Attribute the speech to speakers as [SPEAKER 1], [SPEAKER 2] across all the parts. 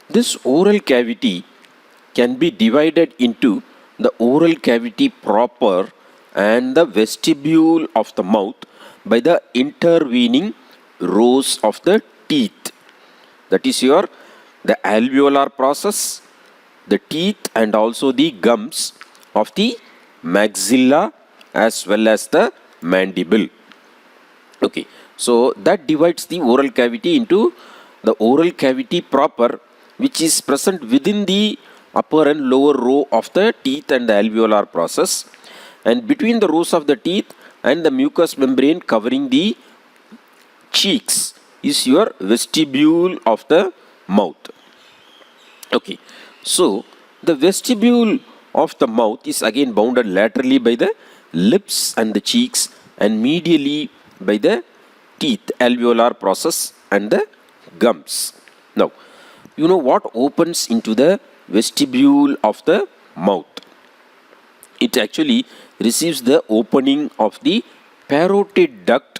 [SPEAKER 1] This oral cavity can be divided into the oral cavity proper and the vestibule of the mouth by the intervening rows of the teeth. That is the alveolar process, the teeth, and also the gums of the maxilla as well as the mandible. Okay, so that divides the oral cavity into the oral cavity proper, which is present within the upper and lower row of the teeth and the alveolar process, and between the rows of the teeth and the mucous membrane covering the cheeks is your vestibule of the mouth. Okay, so the vestibule of the mouth is again bounded laterally by the lips and the cheeks, and medially by the teeth, alveolar process, and the gums. Now, you know what opens into the vestibule of the mouth? It actually receives the opening of the parotid duct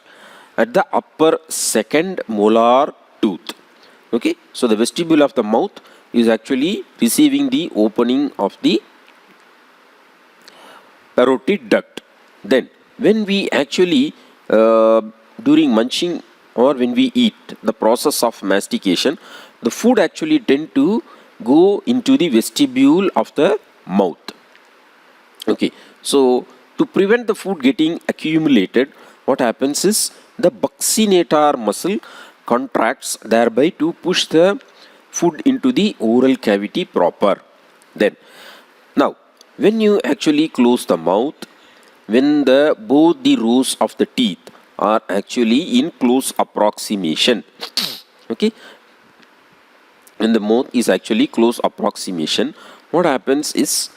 [SPEAKER 1] at the upper second molar tooth. Okay, so the vestibule of the mouth is actually receiving the opening of the parotid duct. Then, when we actually during munching or when we eat, the process of mastication, the food actually tend to go into the vestibule of the mouth. Okay, so to prevent the food getting accumulated, what happens is the buccinator muscle contracts, thereby to push the food into the oral cavity proper. Then, now, when you actually close the mouth, when both the rows of the teeth are actually in close approximation, okay, when the mouth is actually close approximation, what happens is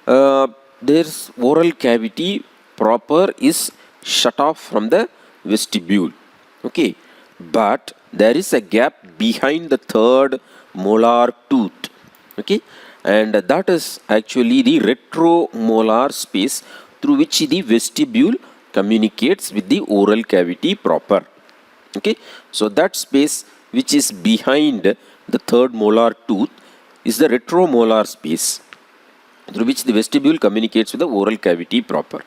[SPEAKER 1] there's oral cavity proper is shut off from the vestibule. Okay, but there is a gap behind the third molar tooth. Okay, and that is actually the retromolar space through which the vestibule communicates with the oral cavity proper. Okay, so that space which is behind the third molar tooth is the retromolar space through which the vestibule communicates with the oral cavity proper.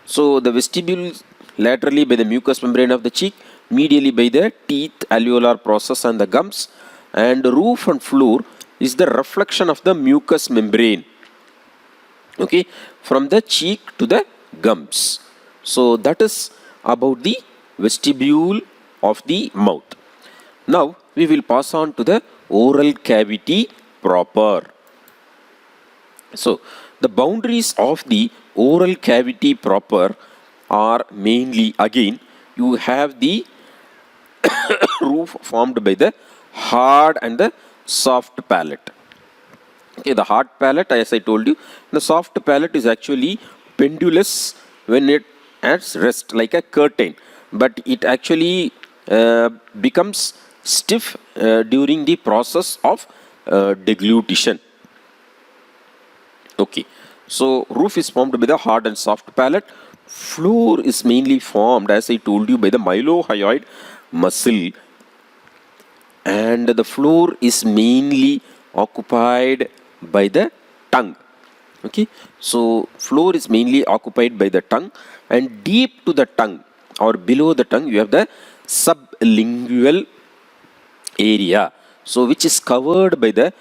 [SPEAKER 1] So the vestibule laterally by the mucous membrane of the cheek, medially by the teeth, alveolar process, and the gums, and roof and floor is the reflection of the mucous membrane, okay, from the cheek to the gums. So that is about the vestibule of the mouth. Now we will pass on to the oral cavity proper. So the boundaries of the oral cavity proper are mainly, again, you have the roof formed by the hard and the soft palate. Okay, the hard palate, as I told you, the soft palate is actually pendulous when it at rest, like a curtain, but it actually becomes stiff during the process of deglutition. Okay, so roof is formed by the hard and soft palate. Floor is mainly formed, as I told you, by the mylohyoid muscle, and the floor is mainly occupied by the tongue. Okay, so floor is mainly occupied by the tongue, and deep to the tongue or below the tongue you have the sublingual area, so which is covered by the